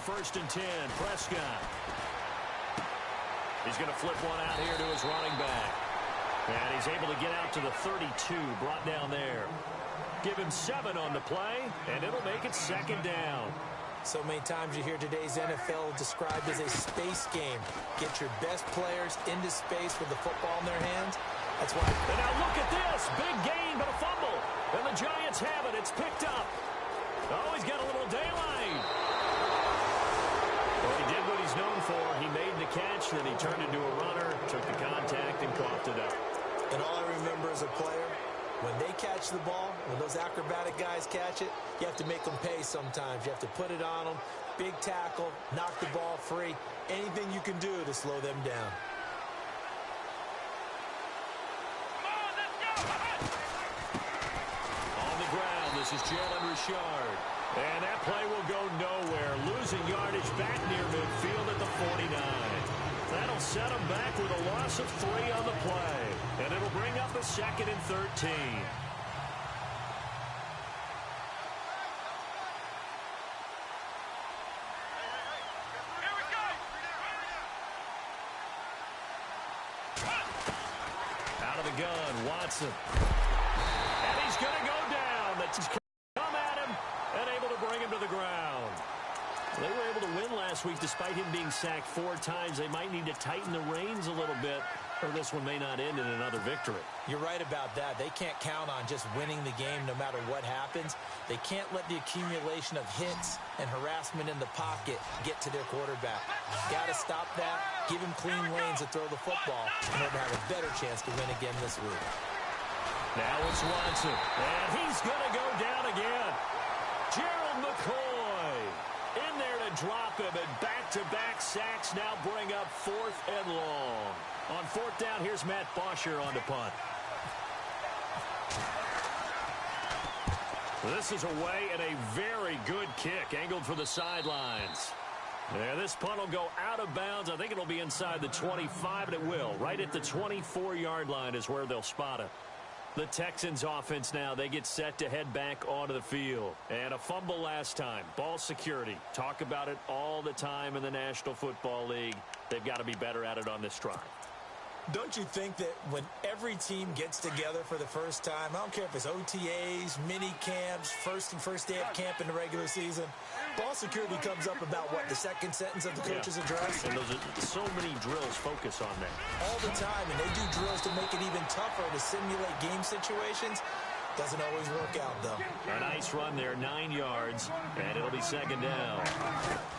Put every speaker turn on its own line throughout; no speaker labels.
1st and 10. Prescott. He's going to flip one out here to his running back. And he's able to get out to the 32, brought down there. Give him 7 on the play, and it'll make it 2nd down.
So many times you hear today's NFL described as a space game. Get your best players into space with the football in their hands. That's why.
And now look at this. Big gain, but a fumble. And the Giants have it. It's picked up. Oh, he's got a little daylight. Well, he did what he's known for. He made the catch, then he turned into a runner, took the contact, and coughed it up.
And all I remember as a player, when they catch the ball, when those acrobatic guys catch it, you have to make them pay sometimes. You have to put it on them, big tackle, knock the ball free, anything you can do to slow them down.
On the ground, this is Jalen Richard. And that play will go nowhere. Losing yardage back near midfield at the 49. That'll set him back with a loss of 3 on the play. And it'll bring up a 2nd and 13. Out of the gun, Watson. And he's going to go down. That's come at him and able to bring him to the ground. They were able to win last week despite him being sacked 4 times. They might need to tighten the reins a little bit, or this one may not end in another victory.
You're right about that. They can't count on just winning the game no matter what happens. They can't let the accumulation of hits and harassment in the pocket get to their quarterback. Got to stop that, give him clean lanes to throw the football in order to have a better chance to win again this week.
Now it's Watson, and he's going to go down again. Gerald McCoy in there to drop him, and back-to-back sacks now bring up 4th and long. On 4th down, here's Matt Bosher on the punt. This is away and a very good kick, angled for the sidelines. Yeah, this punt will go out of bounds. I think it'll be inside the 25, and it will. Right at the 24-yard line is where they'll spot it. The Texans offense now, they get set to head back onto the field. And a fumble last time. Ball security. Talk about it all the time in the National Football League. They've got to be better at it on this drive.
Don't you think that when every team gets together for the first time, I don't care if it's OTAs, mini camps, first day of camp in the regular season, ball security comes up about, what, the 2nd sentence of the coach's address?
And those are so many drills focus on that.
All the time, and they do drills to make it even tougher to simulate game situations. Doesn't always work out, though.
A nice run there, 9 yards, and it'll be 2nd down.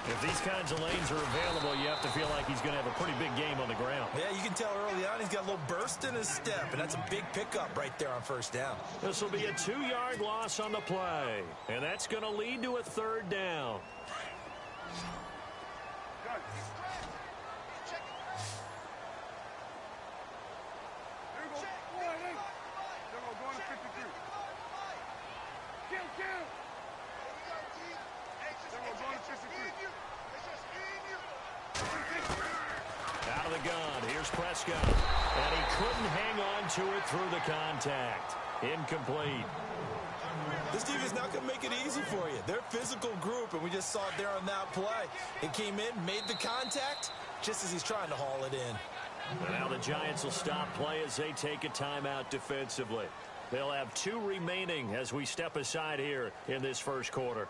If these kinds of lanes are available, you have to feel like he's going to have a pretty big game on the ground.
Yeah, you can tell early on he's got a little burst in his step, and that's a big pickup right there on 1st down.
This will be a 2-yard loss on the play, and that's going to lead to a 3rd down. Out of the gun, here's Prescott. And he couldn't hang on to it through the contact. Incomplete.
This team is not going to make it easy for you. They're a physical group, and we just saw it there on that play. It came in, made the contact, just as he's trying to haul it in.
And now the Giants will stop play as they take a timeout defensively. They'll have 2 remaining as we step aside here in this 1st quarter.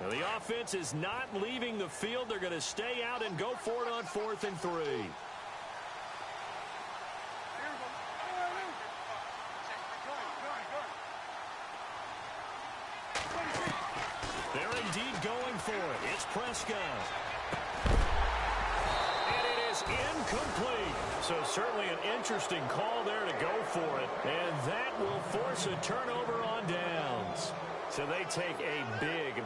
Now the offense is not leaving the field. They're going to stay out and go for it on 4th and 3. They're indeed going for it. It's Prescott. And it is incomplete. So certainly an interesting call there to go for it. And that will force a turnover on downs. So they take a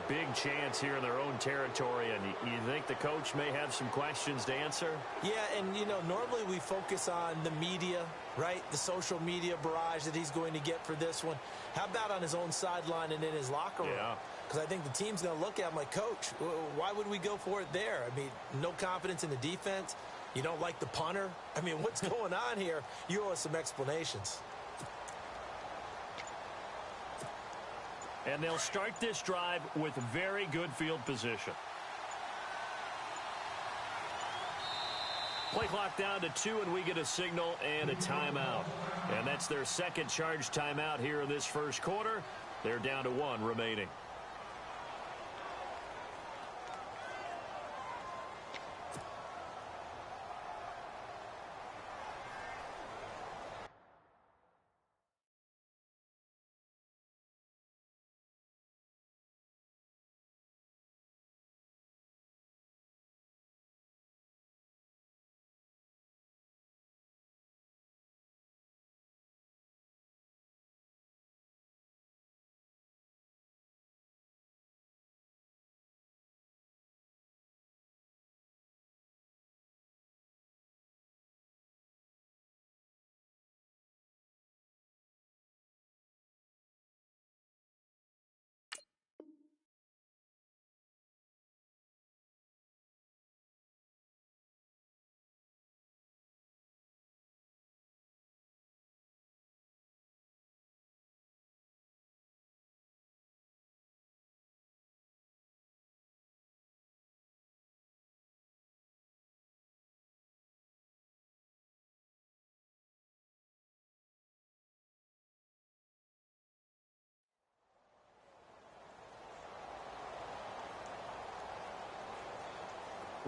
big chance here in their own territory. And you think the coach may have some questions to answer?
Yeah, and, you know, normally we focus on the media, right? The social media barrage that he's going to get for this one. How about on his own sideline and in his locker room?
Yeah.
because I think the team's going to look at him like, Coach, why would we go for it there? I mean, no confidence in the defense. You don't like the punter? I mean, what's going on here? You owe us some explanations.
And they'll start this drive with very good field position. Play clock down to 2, and we get a signal and a timeout. And that's their second charge timeout here in this first quarter. They're down to 1 remaining.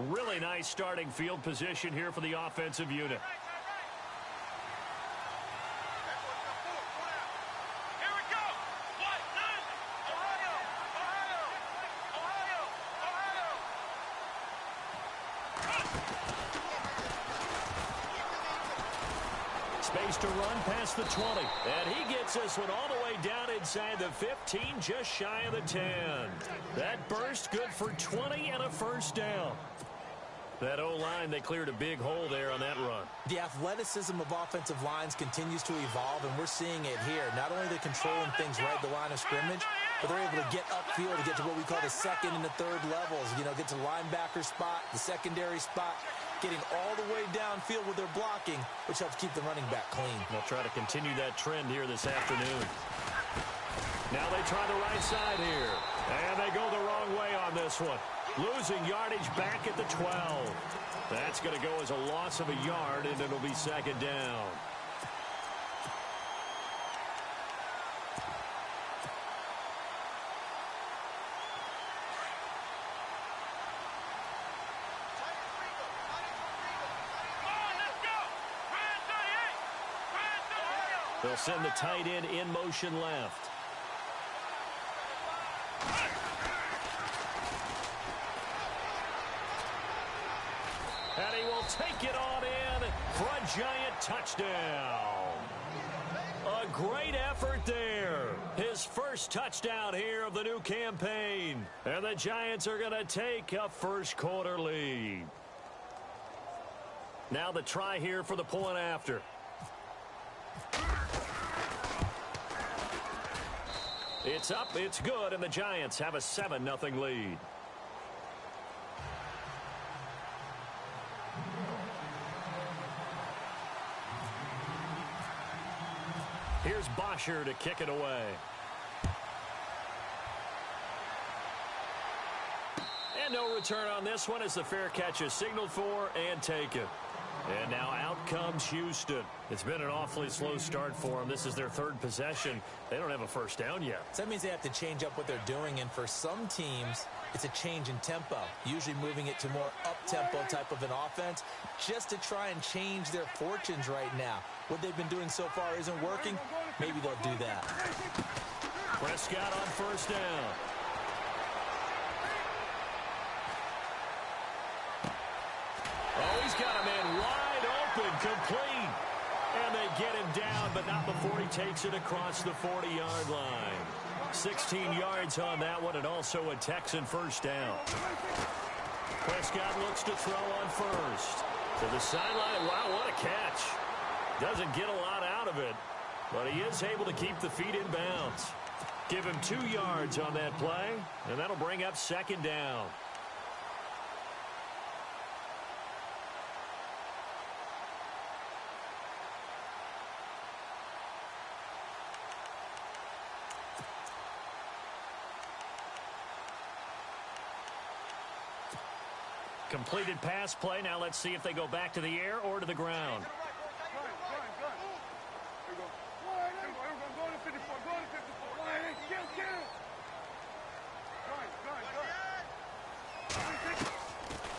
Really nice starting field position here for the offensive unit. Space to run past the 20. And he gets this one all the way down inside the 15, just shy of the 10. That burst good for 20 and a first down. That O-line, they cleared a big hole there on that run.
The athleticism of offensive lines continues to evolve, and we're seeing it here. Not only are they controlling things right at the line of scrimmage, but they're able to get upfield to get to what we call the second and the third levels. You know, get to linebacker spot, the secondary spot, getting all the way downfield with their blocking, which helps keep the running back clean.
They'll try to continue that trend here this afternoon. Now they try the right side here, and they go the wrong way on this one. Losing yardage back at the 12. That's going to go as a loss of a yard, and it'll be second down. They'll send the tight end in motion left. And he will take it on in for a giant touchdown. A great effort there. His first touchdown here of the new campaign. And the Giants are going to take a first quarter lead. Now the try here for the point after. It's up, it's good, and the Giants have a 7-0 lead. Here's Bosher to kick it away. And no return on this one as the fair catch is signaled for and taken. And now out comes Houston. It's been an awfully slow start for them. This is their third possession. They don't have a first down yet.
So that means they have to change up what they're doing, and for some teams, it's a change in tempo, usually moving it to more up-tempo type of an offense just to try and change their fortunes right now. What they've been doing so far isn't working. Maybe they'll do that.
Prescott on first down. Oh, he's got a man wide open, complete. And they get him down, but not before he takes it across the 40-yard line. 16 yards on that one, and also a Texan first down. Prescott looks to throw on first. To the sideline. Wow, what a catch. Doesn't get a lot out of it, but he is able to keep the feet in bounds. Give him 2 yards on that play, and that'll bring up second down. Completed pass play. Now let's see if they go back to the air or to the ground.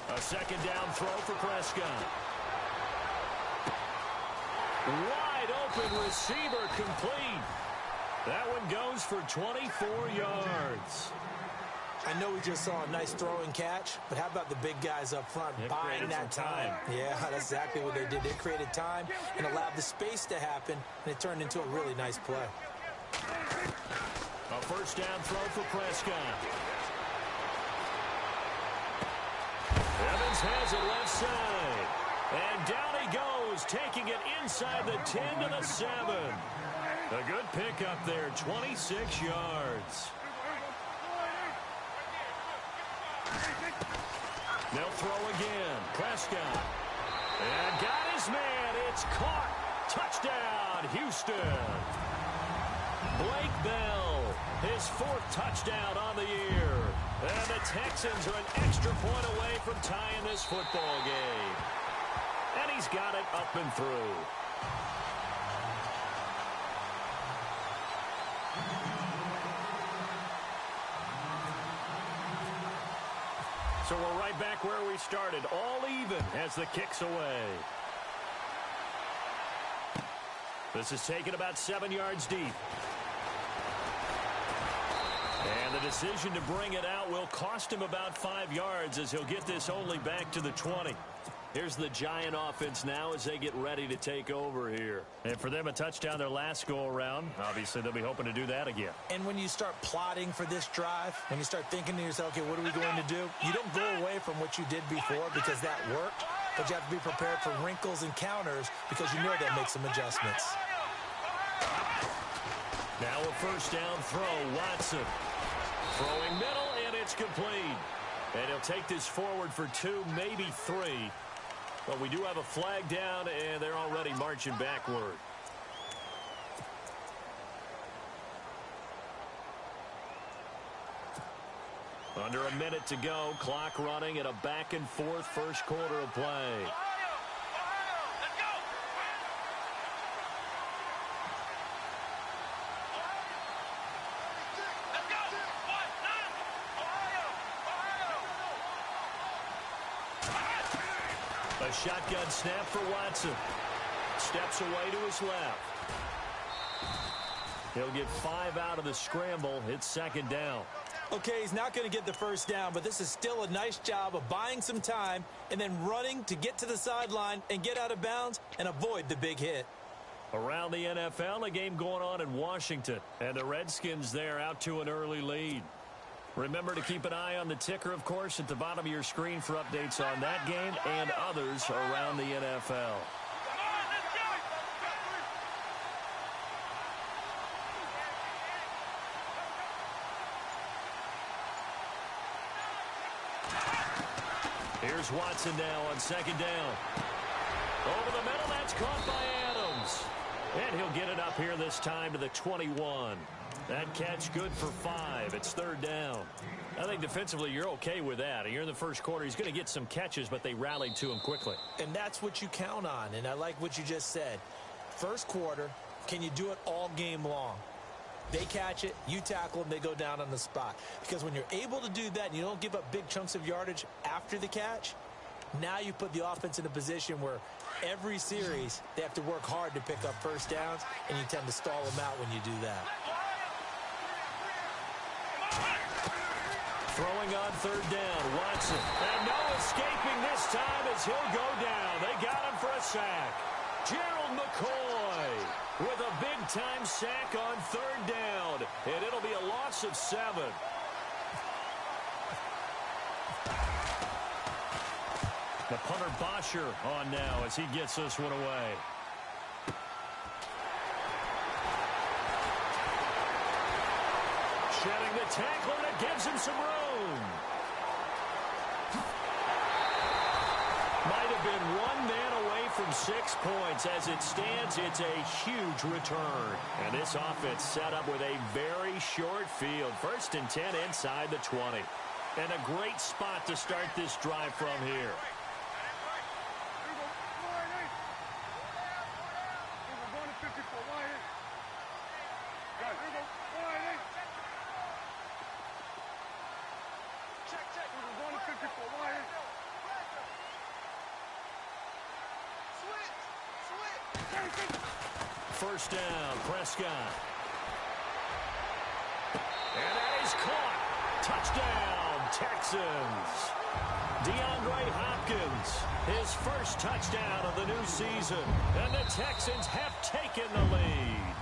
A second down throw for Prescott. Wide open receiver complete. That one goes for 24 yards.
I know we just saw a nice throw and catch, but how about the big guys up front buying that time? Yeah, that's exactly what they did. They created time and allowed the space to happen, and it turned into a really nice play.
A first down throw for Prescott. Evans has it left side. And down he goes, taking it inside the 10 to the 7. A good pickup there, 26 yards. They'll throw again. Prescott. And got his man. It's caught. Touchdown, Houston. Blake Bell, his 4th touchdown on the year. And the Texans are an extra point away from tying this football game. And he's got it up and through. So we're right back where we started, all even as the kick's away. This is taken about 7 yards deep. And the decision to bring it out will cost him about 5 yards as he'll get this only back to the 20. Here's the Giant offense now as they get ready to take over here. And for them, a touchdown their last go-around. Obviously, they'll be hoping to do that again.
And when you start plotting for this drive, when you start thinking to yourself, okay, what are we going to do? You don't go away from what you did before because that worked, but you have to be prepared for wrinkles and counters because you know they'll make some adjustments.
Now a first down throw, Watson. Throwing middle, and it's complete. And he'll take this forward for 2, maybe 3. But we do have a flag down, and they're already marching backward. Under a minute to go, clock running at a back-and-forth first quarter of play. A shotgun snap for Watson. Steps away to his left. He'll get 5 out of the scramble. It's second down.
Okay, he's not going to get the first down, but this is still a nice job of buying some time and then running to get to the sideline and get out of bounds and avoid the big hit.
Around the NFL, a game going on in Washington, and the Redskins there out to an early lead. Remember to keep an eye on the ticker, of course, at the bottom of your screen for updates on that game and others around the NFL. Here's Watson now on second down. Over the middle, that's caught by Adams. And he'll get it up here this time to the 21. That catch good for 5. It's third down. I think defensively you're okay with that. You're in the first quarter. He's going to get some catches, but they rallied to him quickly.
And that's what you count on, and I like what you just said. First quarter, can you do it all game long? They catch it, you tackle them, they go down on the spot. Because when you're able to do that and you don't give up big chunks of yardage after the catch, now you put the offense in a position where every series they have to work hard to pick up first downs, and you tend to stall them out when you do that.
Throwing on third down, Watson. And no escaping this time as he'll go down. They got him for a sack. Gerald McCoy with a big-time sack on third down. And it'll be a loss of 7. The punter Bosher on now as he gets this one away. tackle, and it gives him some room. Might have been one man away from 6 points. As it stands, it's a huge return. And this offense set up with a very short field. 1st and 10 inside the 20. And a great spot to start this drive from here. First down, Prescott. And that is caught. Touchdown, Texans. DeAndre Hopkins, his first touchdown of the new season. And the Texans have taken the lead.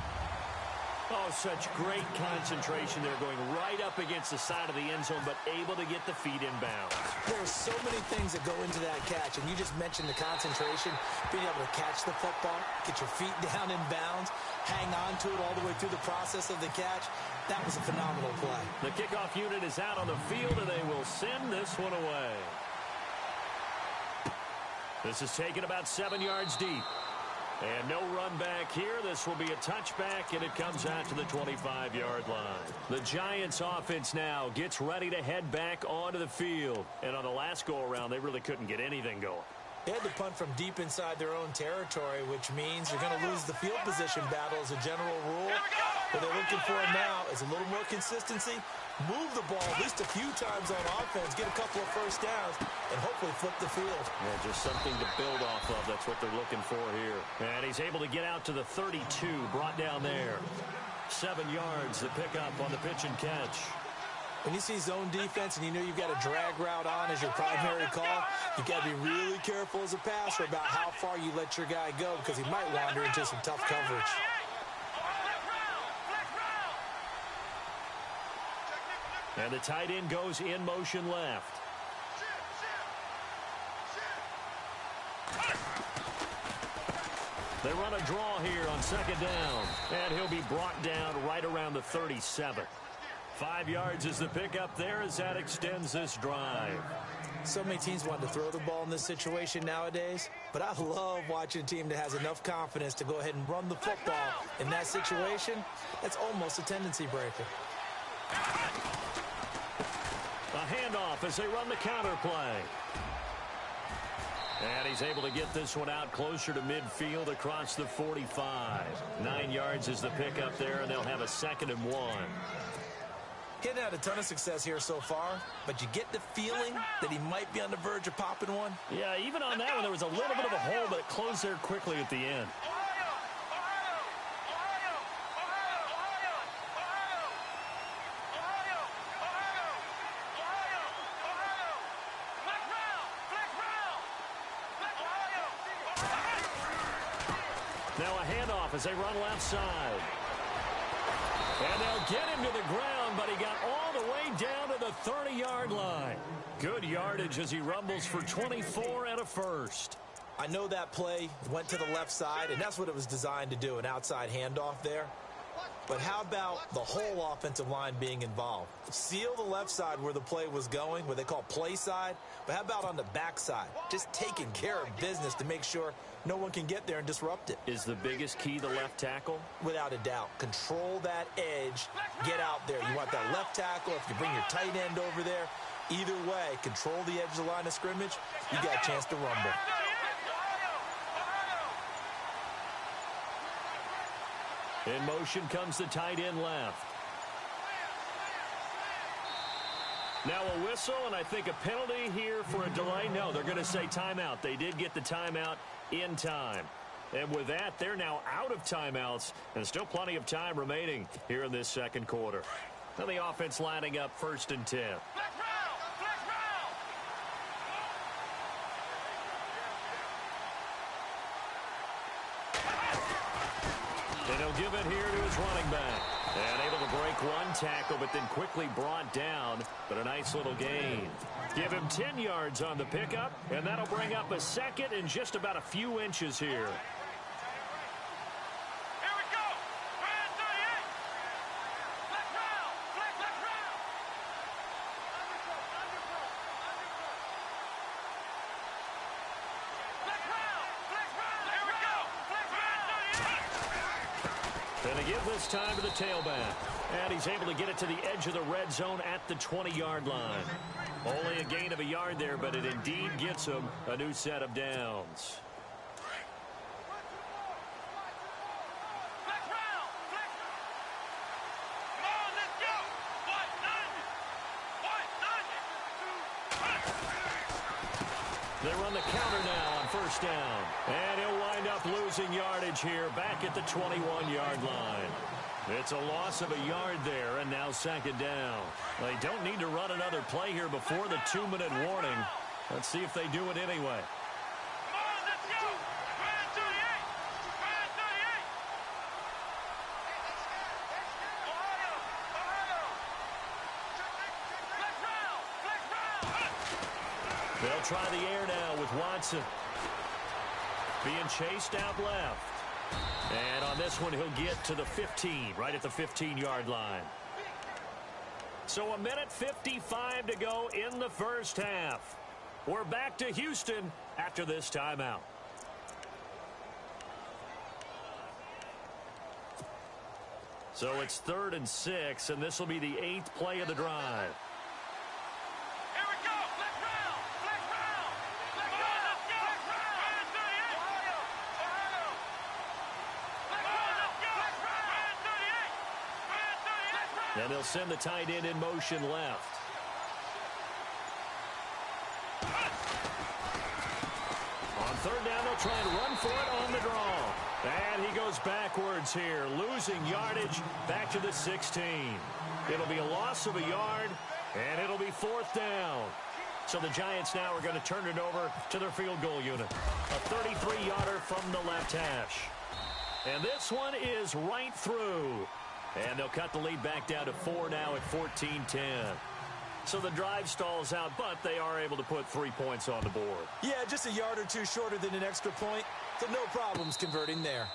Oh, such great concentration. They're going right up against the side of the end zone, but able to get the feet in bounds.
There's so many things that go into that catch, and you just mentioned the concentration, being able to catch the football, get your feet down in bounds, hang on to it all the way through the process of the catch. That was a phenomenal play.
The kickoff unit is out on the field, and they will send this one away. This is taken about 7 yards deep. And no run back here. This will be a touchback, and it comes out to the 25-yard line. The Giants offense now gets ready to head back onto the field. And on the last go-around, they really couldn't get anything going.
They had to punt from deep inside their own territory, which means you're going to lose the field position battle as a general rule. What they're looking for now is a little more consistency, move the ball at least a few times on offense, get a couple of first downs, and hopefully flip the field.
Yeah, just something to build off of. That's what they're looking for here. And he's able to get out to the 32, brought down there. 7 yards, the pickup on the pitch and catch.
When you see zone defense and you know you've got a drag route on as your primary call, you've got to be really careful as a passer about how far you let your guy go because he might wander into some tough coverage.
And the tight end goes in motion left. They run a draw here on 2nd down. And he'll be brought down right around the 37. 5 yards is the pickup there as that extends this drive.
So many teams want to throw the ball in this situation nowadays, but I love watching a team that has enough confidence to go ahead and run the football in that situation. That's almost a tendency breaker.
A handoff as they run the counter play. And he's able to get this one out closer to midfield across the 45. 9 yards is the pickup there, and they'll have a 2nd and 1.
Getting had a ton of success here so far, but you get the feeling that he might be on the verge of popping one.
Yeah, even on that one, there was a little bit of a hole, but it closed there quickly at the end. Now a handoff as they run left side. And they'll get him to the ground, but he got all the way down to the 30-yard line. Good yardage as he rumbles for 24 and a first.
I know that play went to the left side, and that's what it was designed to do, an outside handoff there. But how about the whole offensive line being involved? Seal the left side where the play was going, what they call play side. But how about on the back side? Just taking care of business to make sure no one can get there and disrupt it.
Is the biggest key the left tackle?
Without a doubt. Control that edge. Get out there. You want that left tackle. If you bring your tight end over there, either way, control the edge of the line of scrimmage. You got a chance to rumble.
In motion comes the tight end left. Now a whistle, and I think a penalty here for a delay. No, they're going to say timeout. They did get the timeout in time. And with that, they're now out of timeouts, and still plenty of time remaining here in this 2nd quarter. Now the offense lining up 1st and 10. And he'll give it here to his running back. And able to break one tackle, but then quickly brought down. But a nice little gain. Give him 10 yards on the pickup, and that'll bring up a 2nd and just about a few inches here. And they give this time to the tailback. And he's able to get it to the edge of the red zone at the 20-yard line. Only a gain of a yard there, but it indeed gets him a new set of downs. They run the counter now on first down. And he'll wind up losing yardage here back at the 21-yard line. It's a loss of a yard there, and now second down. They don't need to run another play here before the 2-minute warning. Let's see if they do it anyway. They'll try the air now with Watson. Being chased out left. And on this one, he'll get to the 15, right at the 15-yard line. So 1:55 to go in the first half. We're back to Houston after this timeout. So it's 3rd and 6, and this will be the 8th play of the drive. And they'll send the tight end in motion left. On 3rd down, they'll try and run for it on the draw. And he goes backwards here, losing yardage back to the 16. It'll be a loss of a yard, and it'll be 4th down. So the Giants now are going to turn it over to their field goal unit. A 33-yarder from the left hash. And this one is right through. And they'll cut the lead back down to 4 now at 14-10. So the drive stalls out, but they are able to put 3 points on the board.
Yeah, just a yard or two shorter than an extra point, so no problems converting there.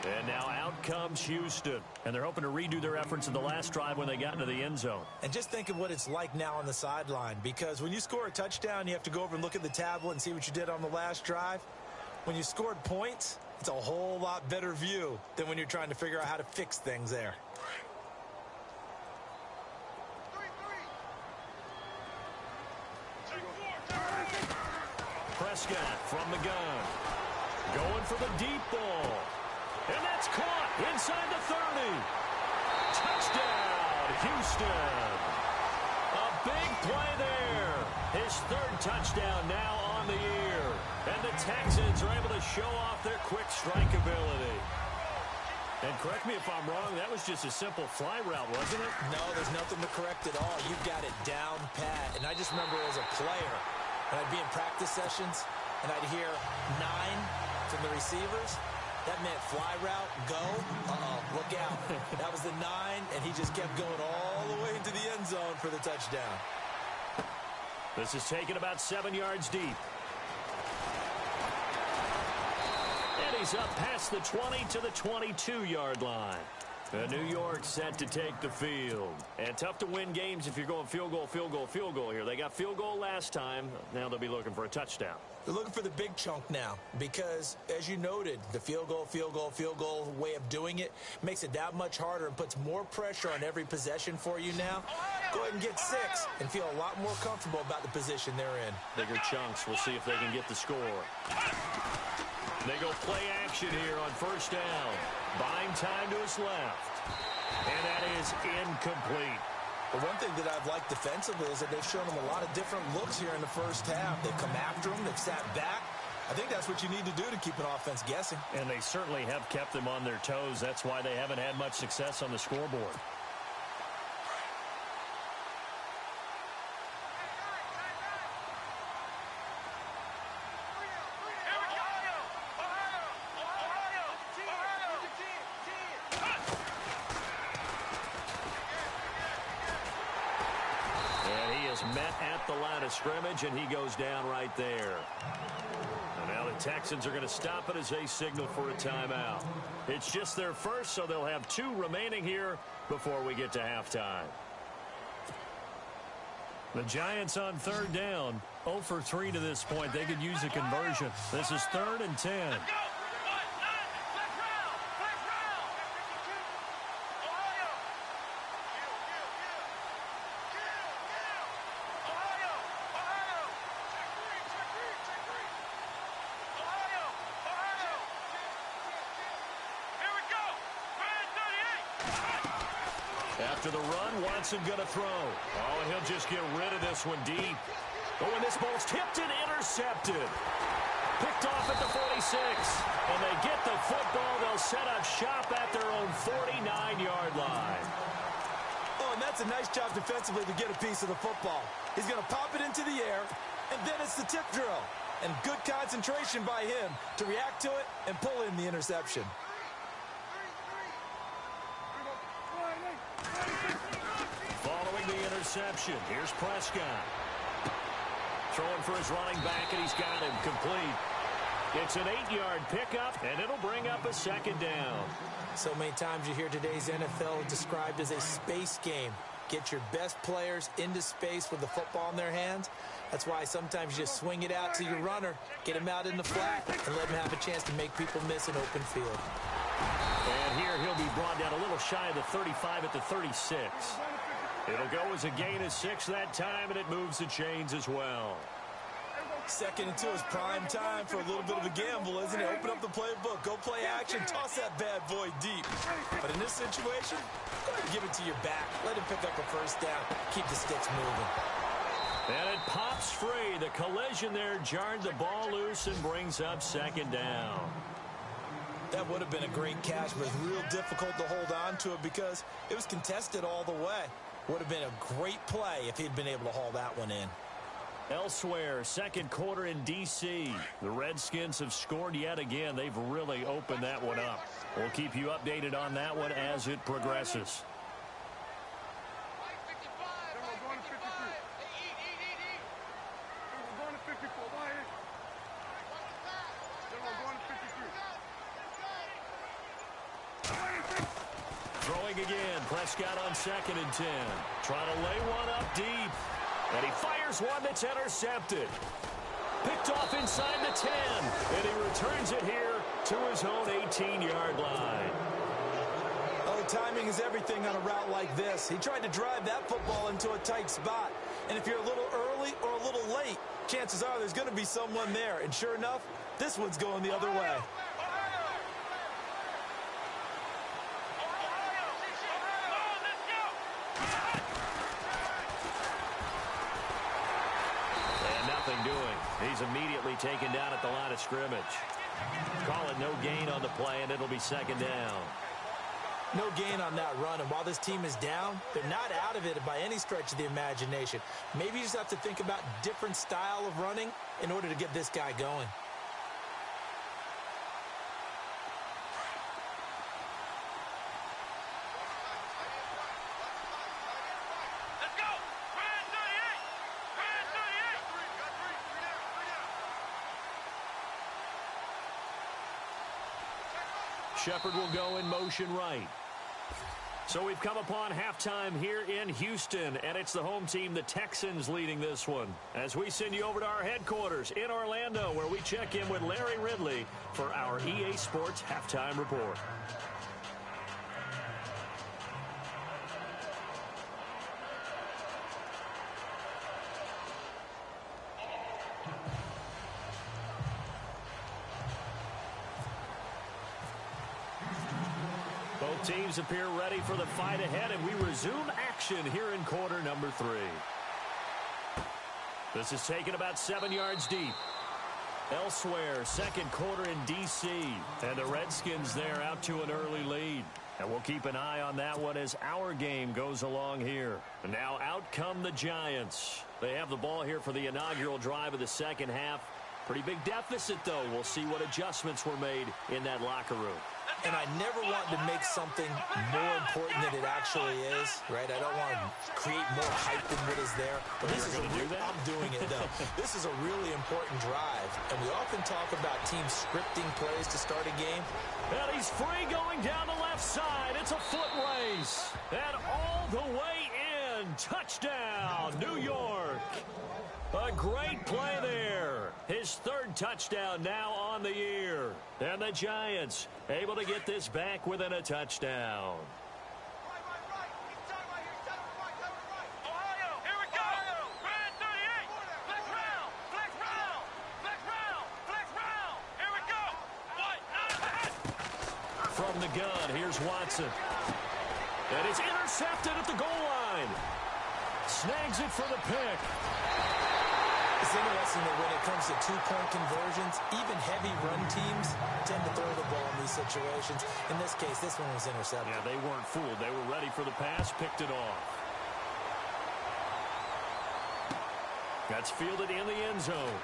And now out comes Houston. And they're hoping to redo their efforts in the last drive when they got into the end zone.
And just think of what it's like now on the sideline, because when you score a touchdown, you have to go over and look at the tablet and see what you did on the last drive. When you scored points, it's a whole lot better view than when you're trying to figure out how to fix things there.
Prescott from the gun. Going for the deep ball. And that's caught inside the 30. Touchdown, Houston. A big play there. His 3rd touchdown now on the year. And the Texans are able to show off their quick strike ability. And correct me if I'm wrong, that was just a simple fly route, wasn't it?
No, there's nothing to correct at all. You've got it down pat. And I just remember as a player, and I'd be in practice sessions, and I'd hear 9 from the receivers. That meant fly route, go. Look out. That was the 9, and he just kept going all the way into the end zone for the touchdown.
This is taken about 7 yards deep. And he's up past the 20 to the 22-yard line. New York set to take the field. And tough to win games if you're going field goal, field goal, field goal here. They got field goal last time. Now they'll be looking for a touchdown.
They're looking for the big chunk now because, as you noted, the field goal way of doing it makes it that much harder and puts more pressure on every possession for you now. Go ahead and get 6 and feel a lot more comfortable about the position they're in.
Bigger chunks. We'll see if they can get the score. They go play action here on first down. Buying time to his left. And that is incomplete.
But one thing that I've liked defensively is that they've shown them a lot of different looks here in the first half. They've come after them. They've sat back. I think that's what you need to do to keep an offense guessing.
And they certainly have kept them on their toes. That's why they haven't had much success on the scoreboard. Met at the line of scrimmage, and he goes down right there. And now the Texans are going to stop it as they signal for a timeout. It's just their first, so they'll have 2 remaining here before we get to halftime. The Giants on 3rd down, 0 for 3 to this point. They could use a conversion. This is 3rd and 10. After the run, Watson going to throw. Oh, and he'll just get rid of this one deep. Oh, and this ball's tipped and intercepted. Picked off at the 46. And they get the football. They'll set up shop at their own 49-yard line.
Oh, and that's a nice job defensively to get a piece of the football. He's going to pop it into the air, and then it's the tip drill. And good concentration by him to react to it and pull in the interception.
Following the interception, here's Prescott. Throwing for his running back, and he's got him complete. It's an 8-yard pickup, and it'll bring up a second down.
So many times you hear today's NFL described as a space game. Get your best players into space with the football in their hands. That's why sometimes you just swing it out to your runner, get him out in the flat, and let him have a chance to make people miss an open field.
And here he'll be brought down a little shy of the 35 at the 36. It'll go as a gain of 6 that time, and it moves the chains as well.
2nd and 2 is prime time for a little bit of a gamble, isn't it? Open up the playbook, go play action, toss that bad boy deep. But in this situation, go ahead and give it to your back. Let him pick up a first down. Keep the sticks moving.
And it pops free. The collision there jarred the ball loose and brings up second down.
That would have been a great catch, but it's real difficult to hold on to it because it was contested all the way. Would have been a great play if he'd been able to haul that one in.
Elsewhere, second quarter in D.C. The Redskins have scored yet again. They've really opened that one up. We'll keep you updated on that one as it progresses. Throwing again. Prescott on 2nd and 10. Trying to lay one up deep. And he fires one that's intercepted. Picked off inside the 10. And he returns it here to his own 18-yard line.
Oh, timing is everything on a route like this. He tried to drive that football into a tight spot. And if you're a little early or a little late, chances are there's going to be someone there. And sure enough, this one's going the other way.
He's immediately taken down at the line of scrimmage. Call it no gain on the play, and it'll be second down.
No gain on that run, and while this team is down, they're not out of it by any stretch of the imagination. Maybe you just have to think about different style of running in order to get this guy going.
Shepard will go in motion right. So we've come upon halftime here in Houston, and it's the home team, the Texans, leading this one. As we send you over to our headquarters in Orlando, where we check in with Larry Ridley for our EA Sports Halftime Report. Teams appear ready for the fight ahead, and we resume action here in quarter number 3. This is taken about 7 yards deep. Elsewhere, second quarter in D.C., and the Redskins there out to an early lead. And we'll keep an eye on that one as our game goes along here. And now out come the Giants. They have the ball here for the inaugural drive of the second half. Pretty big deficit, though. We'll see what adjustments were made in that locker room.
And I never want to make something more important than it actually is, right? I don't want to create more hype than what is there. But this is I'm doing it, though. This is a really important drive. And we often talk about teams scripting plays to start a game.
And he's free going down the left side. It's a foot race. And all the way in. Touchdown, New York. A great play there. His 3rd touchdown now on the year. And the Giants able to get this back within a touchdown. From the gun, here's Watson. And it's intercepted at the goal line. Snags it for the pick.
It's interesting that when it comes to two-point conversions, even heavy run teams tend to throw the ball in these situations. In this case, this one was intercepted.
Yeah, they weren't fooled. They were ready for the pass, picked it off. That's fielded in the end zone.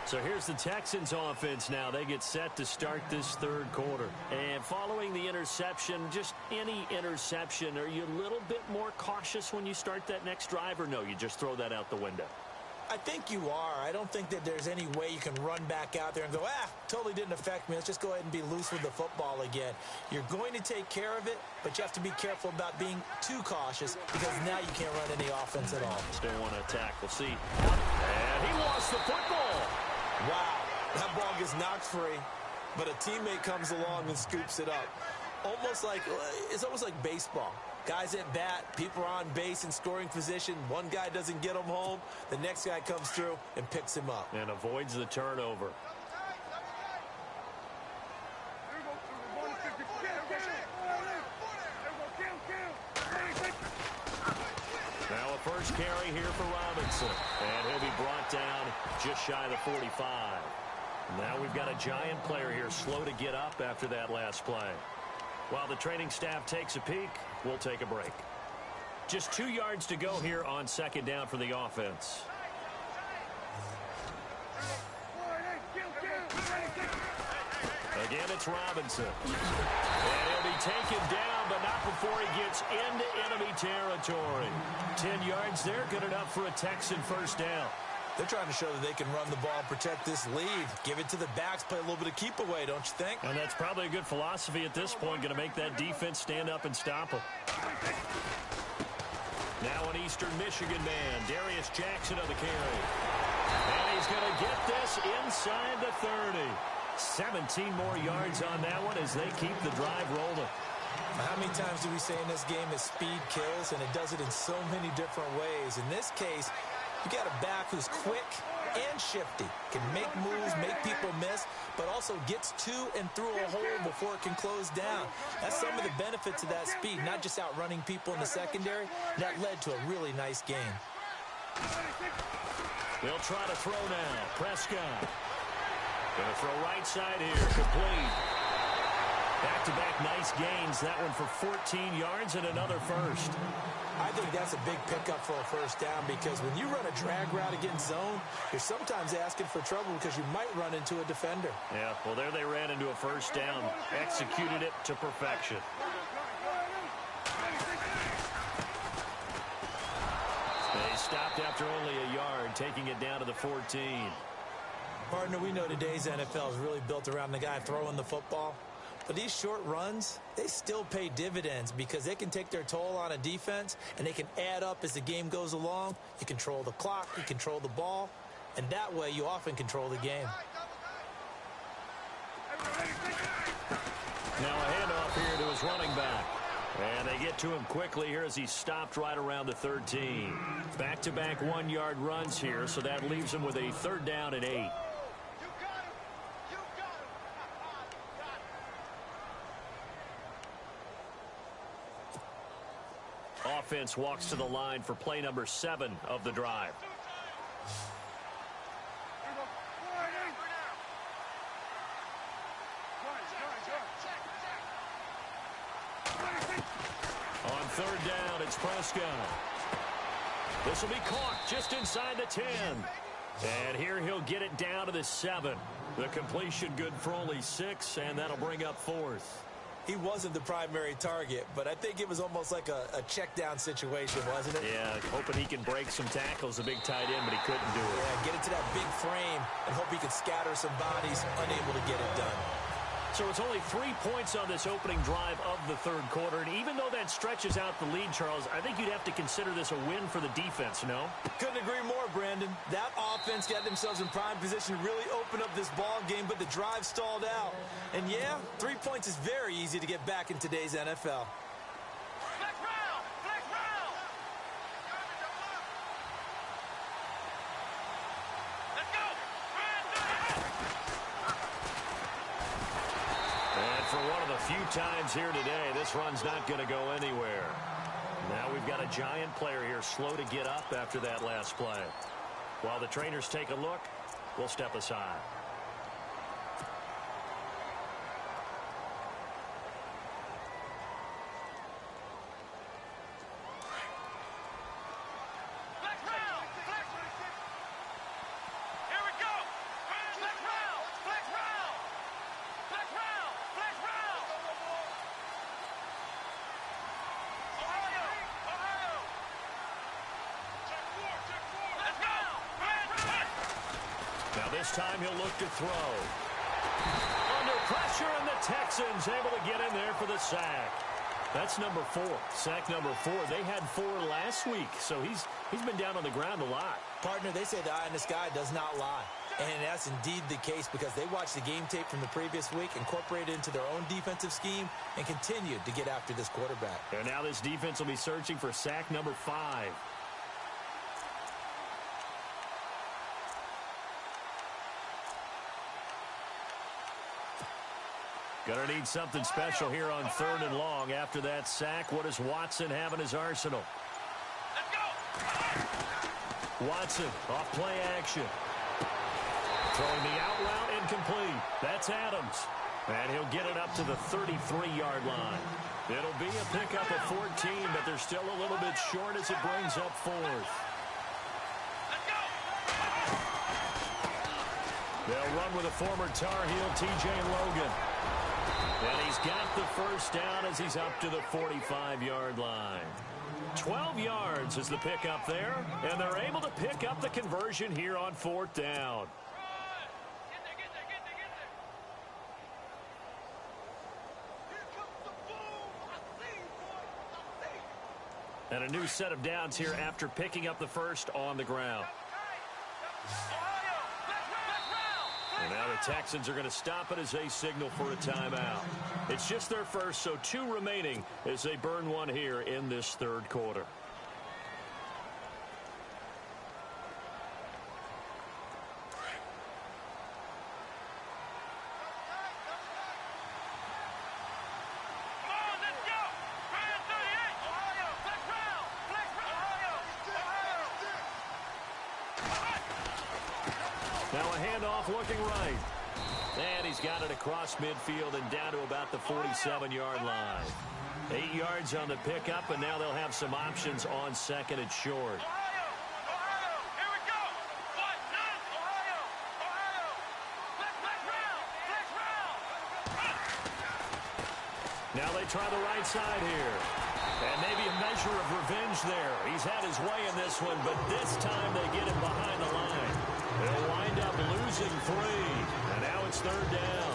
So here's the Texans offense now. They get set to start this third quarter. And following the interception, just any interception, are you a little bit more cautious when you start that next drive, or no, you just throw that out the window?
I think you are. I don't think that there's any way you can run back out there and go, totally didn't affect me. Let's just go ahead and be loose with the football again. You're going to take care of it, but you have to be careful about being too cautious because now you can't run any offense at all.
Still want to attack. We'll see. And he lost the football.
Wow, that ball gets knocked free, but a teammate comes along and scoops it up. It's almost like baseball. Guys at bat, people are on base in scoring position. One guy doesn't get him home. The next guy comes through and picks him up.
And avoids the turnover. Now a first carry here for Robinson. And he'll be brought down just shy of the 45. Now we've got a giant player here slow to get up after that last play. While the training staff takes a peek, we'll take a break. Just 2 yards to go here on second down for the offense. Again, it's Robinson. And he'll be taken down, but not before he gets into enemy territory. 10 yards there, good enough for a Texan first down.
They're trying to show that they can run the ball and protect this lead. Give it to the backs, play a little bit of keep away, don't you think?
And that's probably a good philosophy at this point, going to make that defense stand up and stop them. Now an Eastern Michigan man, Darius Jackson on the carry. And he's going to get this inside the 30. 17 more yards on that one as they keep the drive rolling.
How many times do we say in this game that speed kills, and it does it in so many different ways? In this case, you got a back who's quick and shifty, can make moves, make people miss, but also gets to and through a hole before it can close down. That's some of the benefits of that speed, not just outrunning people in the secondary. That led to a really nice game.
They'll try to throw now. Prescott. Going to throw right side here. Complete. Back-to-back nice gains. That one for 14 yards and another first.
I think that's a big pickup for a first down because when you run a drag route against zone, you're sometimes asking for trouble because you might run into a defender.
Yeah, well, there they ran into a first down. Executed it to perfection. They stopped after only a yard, taking it down to the 14.
Partner, we know today's NFL is really built around the guy throwing the football. But these short runs, they still pay dividends because they can take their toll on a defense and they can add up as the game goes along. You control the clock, you control the ball, and that way you often control the game.
Now a handoff here to his running back. And they get to him quickly here as he stopped right around the 13. Back-to-back 1-yard runs here, so that leaves him with a third down and 8. Offense walks to the line for play number 7 of the drive. On third down, it's Prescott. This will be caught just inside the 10. And here he'll get it down to the 7. The completion good for only 6, and that'll bring up 4th.
He wasn't the primary target, but I think it was almost like a check-down situation, wasn't it?
Yeah, hoping he can break some tackles, a big tight end, but he couldn't do it.
Yeah, get it to that big frame and hope he could scatter some bodies, unable to get it done.
So it's only 3 points on this opening drive of the third quarter, and even though that stretches out the lead, Charles, I think you'd have to consider this a win for the defense, no?
Couldn't agree more, Brandon. That offense got themselves in prime position to really open up this ball game, but the drive stalled out. And yeah, 3 points is very easy to get back in today's NFL.
few times here today. This run's not going to go anywhere. Now we've got a giant player here slow to get up after that last play. While the trainers take a look, we'll step aside. This time he'll look to throw. Under pressure, and the Texans able to get in there for the sack. That's number 4. Sack number 4. They had 4 last week, so he's been down on the ground a lot.
Partner, they say the eye in the sky does not lie. And that's indeed the case because they watched the game tape from the previous week, incorporated it into their own defensive scheme, and continued to get after this quarterback.
And now this defense will be searching for sack number 5. Gonna need something special here on 3rd and long. After that sack, what does Watson have in his arsenal? Let's go! Watson off play action. Throwing the out route incomplete. That's Adams. And he'll get it up to the 33-yard line. It'll be a pickup of 14, but they're still a little bit short as it brings up 4th. Let's go! They'll run with a former Tar Heel, T.J. Logan. And he's got the first down as he's up to the 45-yard line. 12 yards is the pickup there, and they're able to pick up the conversion here on 4th down. And a new set of downs here after picking up the first on the ground. And now the Texans are going to stop it as they signal for a timeout. It's just their first, so 2 remaining as they burn one here in this 3rd quarter. Now a handoff looking right. And he's got it across midfield and down to about the 47-yard line. 8 yards on the pickup, and now they'll have some options on 2nd and short. Now they try the right side here. And maybe a measure of revenge there. He's had his way in this one, but this time they get him behind the line. They'll wind up losing 3. And now it's 3rd down.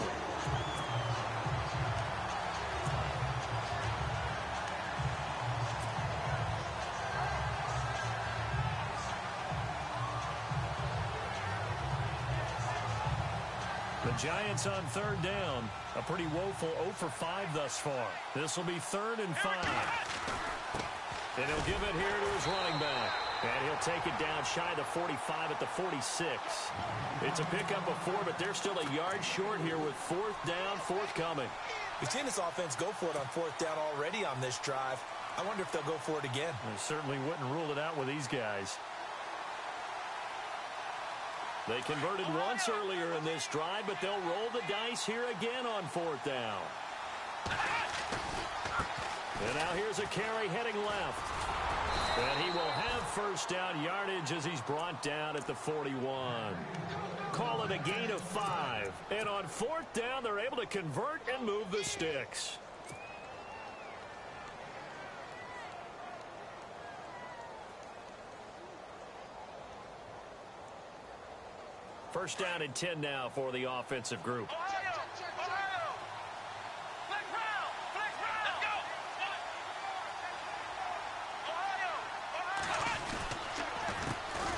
The Giants on 3rd down. A pretty woeful 0 for 5 thus far. This will be 3rd and 5. And he'll give it here to his running back. And he'll take it down shy of the 45 at the 46. It's a pickup of 4, but they're still a yard short here with 4th down, forthcoming.
We've seen this offense go for it on 4th down already on this drive. I wonder if they'll go for it again.
I certainly wouldn't rule it out with these guys. They converted once earlier in this drive, but they'll roll the dice here again on 4th down. And now here's a carry heading left. And he will have first down yardage as he's brought down at the 41. Call it a gain of 5. And on 4th down, they're able to convert and move the sticks. First down and 10 now for the offensive group.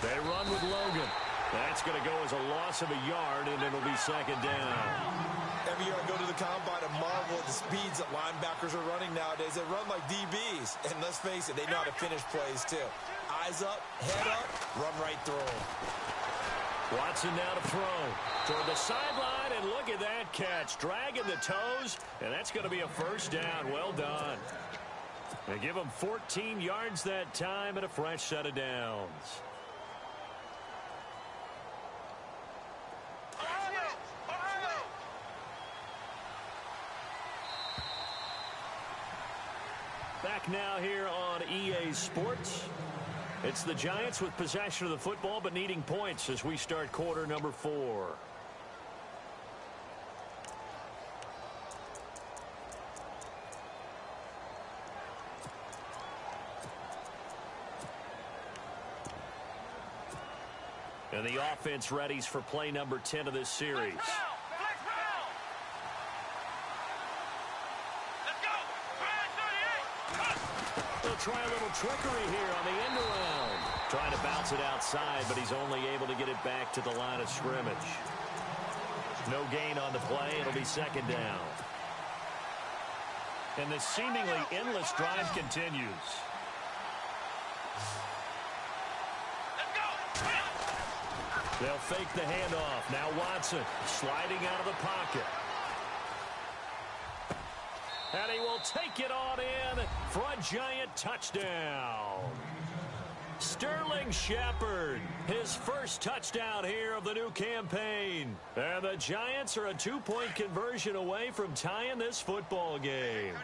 They run with Logan. That's going to go as a loss of a yard, and it'll be 2nd down.
Every year I go to the combine and marvel at the speeds that linebackers are running nowadays. They run like DBs. And let's face it, they know how to finish plays too. Eyes up, head up, run right through them.
Watson now to throw toward the sideline, and look at that catch. Dragging the toes, and that's going to be a first down. Well done. They give him 14 yards that time and a fresh set of downs. Back now here on EA Sports. It's the Giants with possession of the football but needing points as we start quarter number 4. And the offense readies for play number 10 of this series. They'll try a little trickery here on the end around. Trying to bounce it outside, but he's only able to get it back to the line of scrimmage. No gain on the play. It'll be second down. And the seemingly endless drive continues. They'll fake the handoff. Now Watson sliding out of the pocket. And he will take it on in for a Giant touchdown. Sterling Shepard, his first touchdown here of the new campaign. And the Giants are a 2-point conversion away from tying this football game.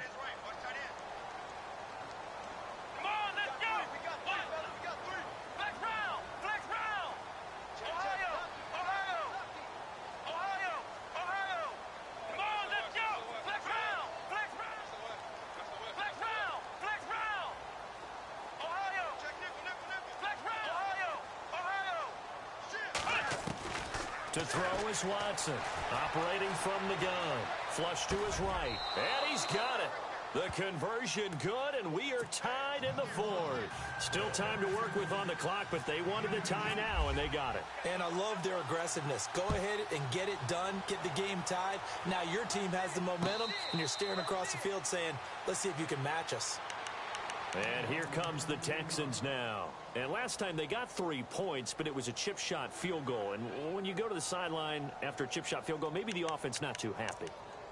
To throw is Watson, operating from the gun. Flush to his right, and he's got it. The conversion good, and we are tied in the fourth. Still time to work with on the clock, but they wanted the tie now, and they got it.
And I love their aggressiveness. Go ahead and get it done, get the game tied. Now your team has the momentum, and you're staring across the field saying, let's see if you can match us.
And here comes the Texans now. And last time they got 3 points, but it was a chip shot field goal. And when you go to the sideline after a chip shot field goal, maybe the offense not too happy.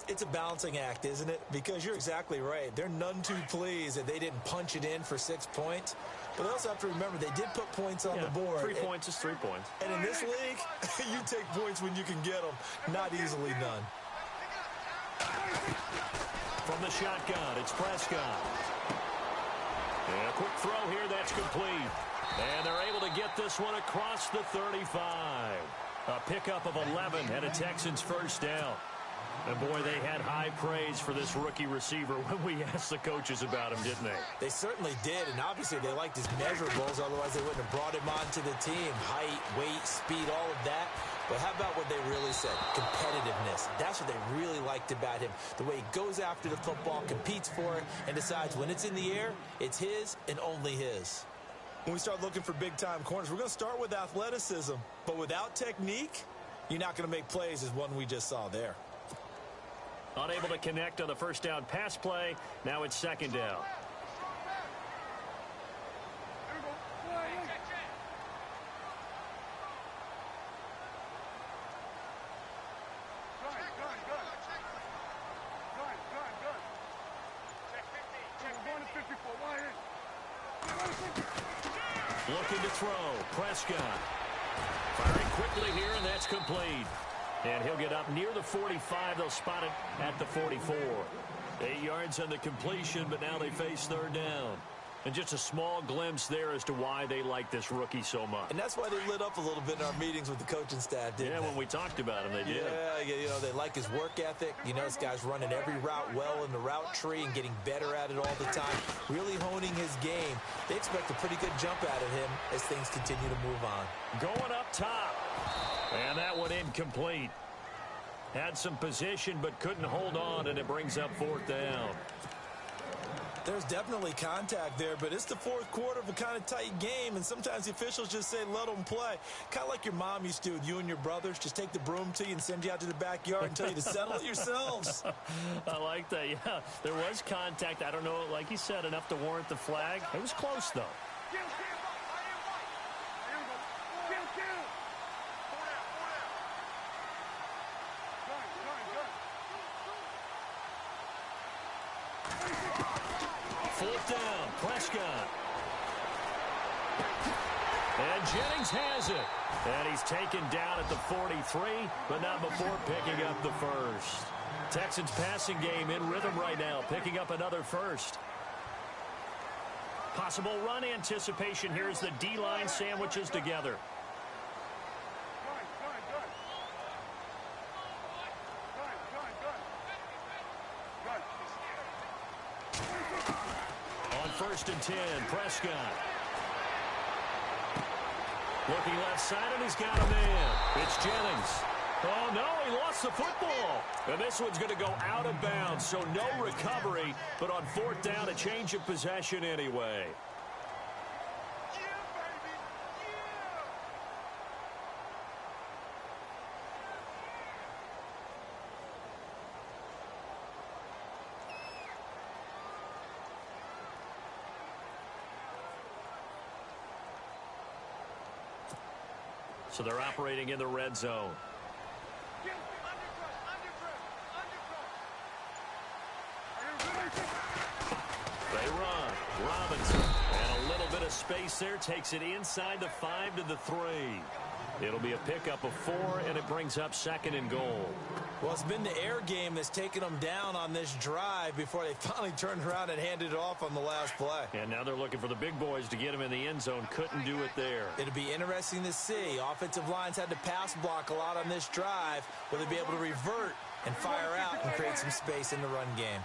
It's a balancing act, isn't it? Because you're exactly right. They're none too pleased that they didn't punch it in for 6 points. But they also have to remember they did put points on the board.
3 points is 3 points.
And in this league, you take points when you can get them. Not easily done.
From the shotgun, it's Prescott. And a quick throw here, that's complete. And they're able to get this one across the 35. A pickup of 11 and a Texans first down. And, boy, they had high praise for this rookie receiver when we asked the coaches about him, didn't they?
They certainly did, and obviously they liked his measurables. Otherwise, they wouldn't have brought him onto the team. Height, weight, speed, all of that. But how about what they really said? Competitiveness. That's what they really liked about him. The way he goes after the football, competes for it, and decides when it's in the air, it's his and only his. When we start looking for big-time corners, we're going to start with athleticism. But without technique, you're not going to make plays as one we just saw there.
Unable to connect on the first down pass play. Now it's second down. Looking to throw. Prescott. Firing quickly here, and that's complete. And he'll get up near the 45. They'll spot it at the 44. 8 yards on the completion, but now they face third down. And just a small glimpse there as to why they like this rookie so much.
And that's why they lit up a little bit in our meetings with the coaching staff, didn't they?
Yeah, when we talked about him, they did.
Yeah, you know, they like his work ethic. You know, this guy's running every route well in the route tree and getting better at it all the time, really honing his game. They expect a pretty good jump out of him as things continue to move on.
Going up top. And that one incomplete. Had some position but couldn't hold on, and it brings up fourth down.
There's definitely contact there, but it's the fourth quarter of a kind of tight game, and sometimes the officials just say, let them play. Kind of like your mom used to with you and your brothers. Just take the broom to you and send you out to the backyard and tell you to settle it yourselves.
I like that, yeah. There was contact. I don't know, like you said, enough to warrant the flag. It was close, though. 4th down, Prescott. And Jennings has it. And he's taken down at the 43, but not before picking up the first. Texans passing game in rhythm right now, picking up another first. Possible run anticipation here as the D-line sandwiches together. On 1st and 10, Prescott. Looking left side, and he's got a man. It's Jennings. Oh, no, he lost the football. And this one's going to go out of bounds, so no recovery. But on 4th down, a change of possession anyway. So they're operating in the red zone. They run. Robinson. And a little bit of space there. Takes it inside the 5 to the 3. It'll be a pickup of 4, and it brings up 2nd and goal.
Well, it's been the air game that's taken them down on this drive before they finally turned around and handed it off on the last play.
And now they're looking for the big boys to get him in the end zone. Couldn't do it there.
It'll be interesting to see. Offensive lines had to pass block a lot on this drive. Will they be able to revert and fire out and create some space in the run game?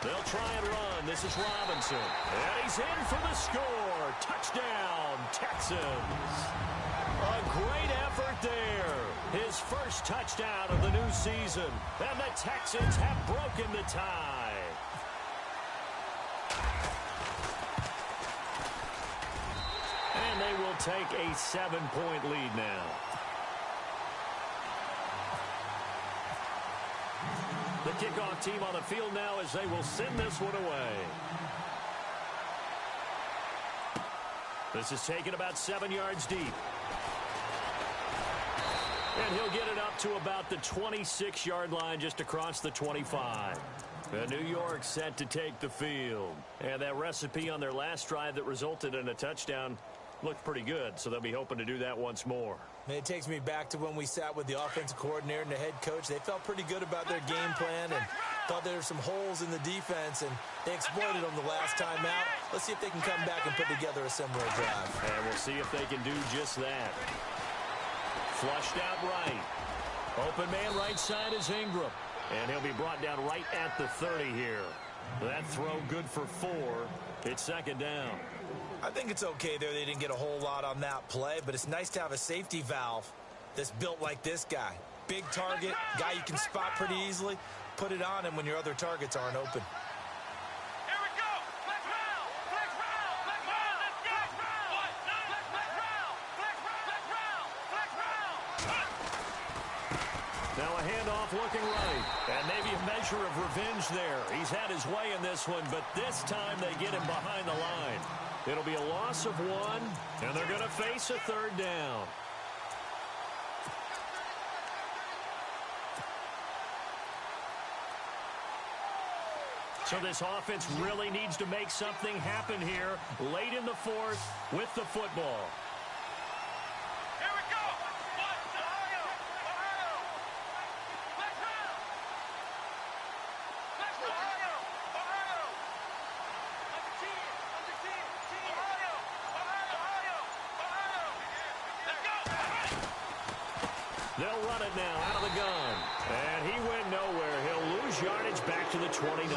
They'll try and run. This is Robinson. And he's in for the score. Touchdown, Texans. A great effort there. His first touchdown of the new season. And the Texans have broken the tie. And they will take a 7-point lead now. The kickoff team on the field now as they will send this one away. This is taken about 7 yards deep. And he'll get it up to about the 26-yard line just across the 25. And New York set to take the field. And that recipe on their last drive that resulted in a touchdown looked pretty good, so they'll be hoping to do that once more.
It takes me back to when we sat with the offensive coordinator and the head coach. They felt pretty good about their game plan and thought there were some holes in the defense, and they exploited them the last time out. Let's see if they can come back and put together a similar drive.
And we'll see if they can do just that. Flushed out right. Open man right side is Ingram. And he'll be brought down right at the 30 here. That throw good for 4. It's 2nd down.
I think it's okay there. They didn't get a whole lot on that play, but it's nice to have a safety valve that's built like this guy. Big target, guy you can spot pretty easily. Put it on him when your other targets aren't open.
Here we go. Flex round. Flex round. Flex round. Let's go. Flex round. Flex round. Flex round.
Now a handoff looking right. And maybe a measure of revenge there. He's had his way in this one, but this time they get him behind the line. It'll be a loss of 1, and they're going to face a 3rd down. So this offense really needs to make something happen here late in the 4th with the football.
Here we go. Ohio. Ohio. Flex round. Flex Ohio. Ohio. Under 10. Under 10. Ohio. Ohio. Ohio. Let's go.
They'll run it now out of the gun. And he went nowhere. He'll lose yardage back to the 29.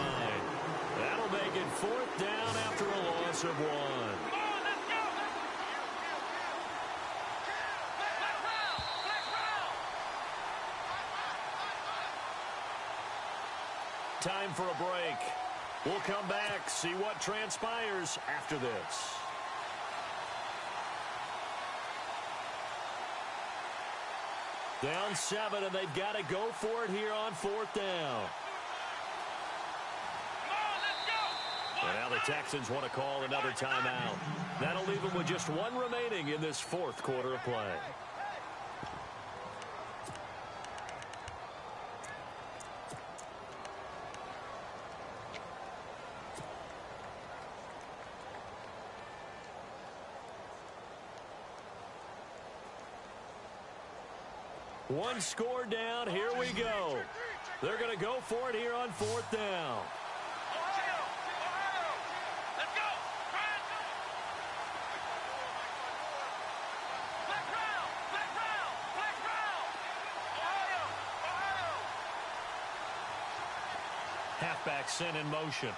That'll make it 4th down after a loss of 1.
Come on, let's go. Flex round. Flex round.
Time for a break. We'll come back, see what transpires after this. Down 7, and they've got to go for it here on 4th down.
Come on, let's go.
And now the Texans want to call another timeout. That'll leave them with just 1 remaining in this 4th quarter of play. One score down. Here we go. They're going to go for it here on 4th down.
Ohio! Let's go! Flex round! Flex round! Flex round! Ohio!
Halfback sent in motion.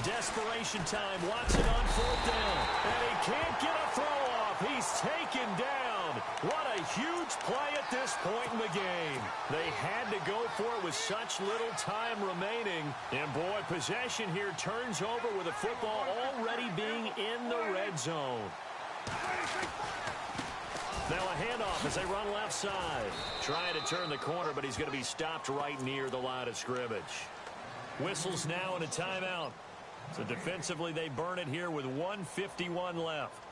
Desperation time. Watson on 4th down. And he can't get a throw off. He's taken down. What a huge play at this point in the game. They had to go for it with such little time remaining. And boy, possession here turns over with the football already being in the red zone. Now a handoff as they run left side. Trying to turn the corner, but he's going to be stopped right near the line of scrimmage. Whistles now and a timeout. So defensively, they burn it here with 1:51 left.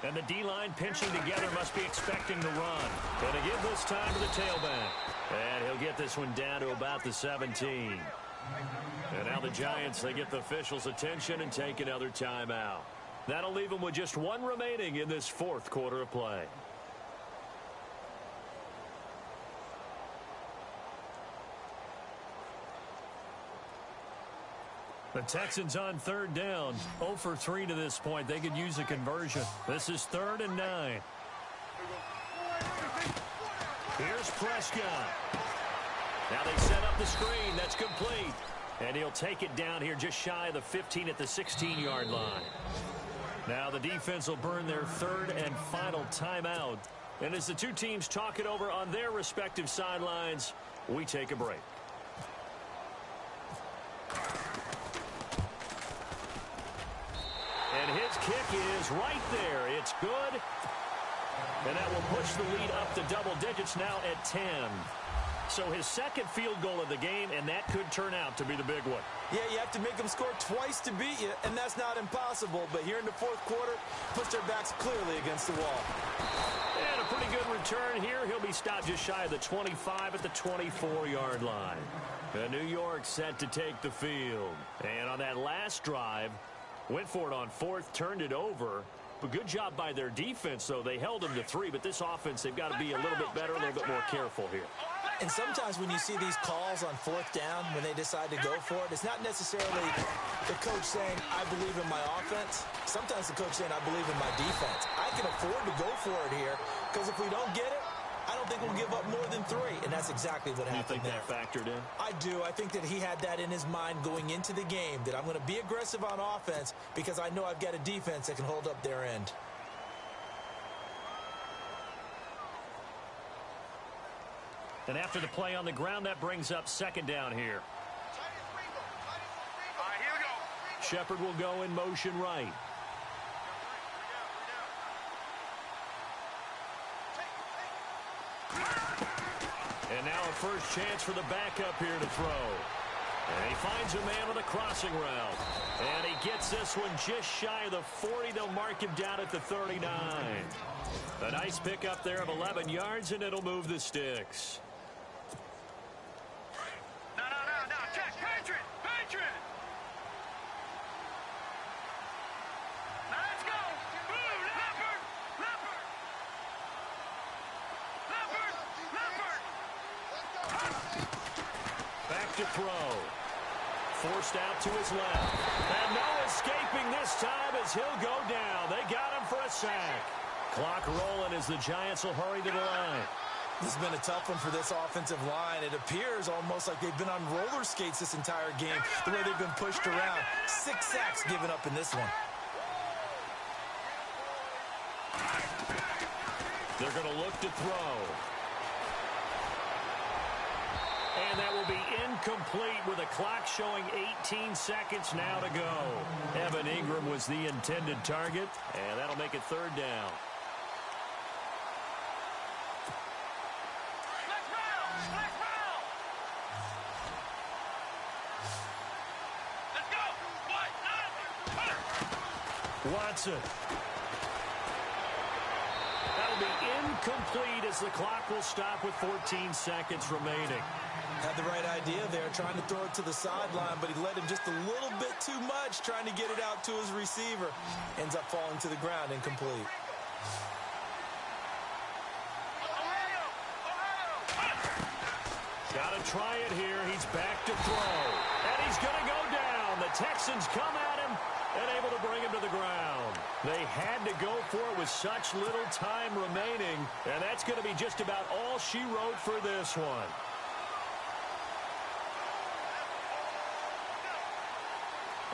And the D-line pinching together must be expecting the run. Going to give this time to the tailback. And he'll get this one down to about the 17. And now the Giants, they get the officials' attention and take another timeout. That'll leave them with just one remaining in this 4th quarter of play. The Texans on 3rd down. 0 for 3 to this point. They could use a conversion. This is 3rd and 9. Here's Prescott. Now they set up the screen. That's complete. And he'll take it down here just shy of the 15 at the 16-yard line. Now the defense will burn their 3rd and final timeout. And as the two teams talk it over on their respective sidelines, we take a break. And his kick is right there. It's good. And that will push the lead up to double digits now at 10. So his second field goal of the game, and that could turn out to be the big one.
Yeah, you have to make them score twice to beat you, and that's not impossible. But here in the 4th quarter, puts their backs clearly against the wall.
And a pretty good return here. He'll be stopped just shy of the 25 at the 24-yard line. And New York set to take the field. And on that last drive, went for it on 4th, turned it over. But good job by their defense, though. They held them to 3, but this offense, they've got to be a little bit better, a little bit more careful here.
And sometimes when you see these calls on 4th down, when they decide to go for it, it's not necessarily the coach saying, I believe in my offense. Sometimes the coach saying, I believe in my defense. I can afford to go for it here, because if we don't get it, I don't think we'll give up more than 3. And that's exactly what happened there.
You think that factored in?
I do. I think that he had that in his mind going into the game, that I'm going to be aggressive on offense because I know I've got a defense that can hold up their end.
And after the play on the ground, that brings up 2nd down here.
All right, here we go.
Shepard will go in motion right. And now a first chance for the backup here to throw. And he finds a man with a crossing route. And he gets this one just shy of the 40. They'll mark him down at the 39. A nice pickup there of 11 yards, and it'll move the sticks.
No. Check. Patriot. Now let's go. Blue. Leopard.
Back to throw. Forced out to his left. And no escaping this time as he'll go down. They got him for a sack. Clock rolling as the Giants will hurry to the line.
This has been a tough one for this offensive line. It appears almost like they've been on roller skates this entire game, the way they've been pushed around. 6 sacks given up in this one.
They're going to look to throw. And that will be incomplete with a clock showing 18 seconds now to go. Evan Ingram was the intended target, and that'll make it 3rd down.
Let's go. What?
Watson. That'll be incomplete as the clock will stop with 14 seconds remaining.
Had the right idea there, trying to throw it to the sideline, but he led him just a little bit too much, trying to get it out to his receiver. Ends up falling to the ground, incomplete.
Got to try it here. He's back to throw. And he's going to go down. The Texans come at him and able to bring him to the ground. They had to go for it with such little time remaining, and that's going to be just about all she wrote for this one.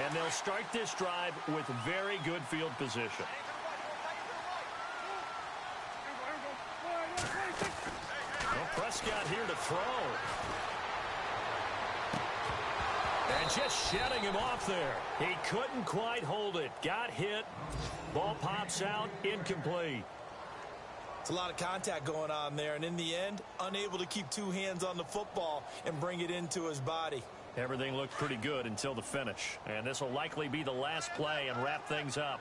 And they'll start this drive with very good field position. Well, Prescott here to throw. And just shedding him off there. He couldn't quite hold it. Got hit. Ball pops out. Incomplete.
It's a lot of contact going on there, and in the end, unable to keep two hands on the football and bring it into his body.
Everything looked pretty good until the finish. And this will likely be the last play and wrap things up.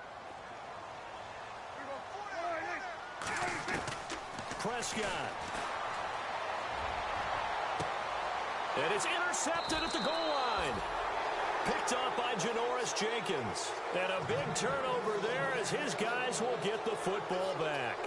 Prescott. And it's intercepted at the goal line. Picked up by Janoris Jenkins. And a big turnover there as his guys will get the football back.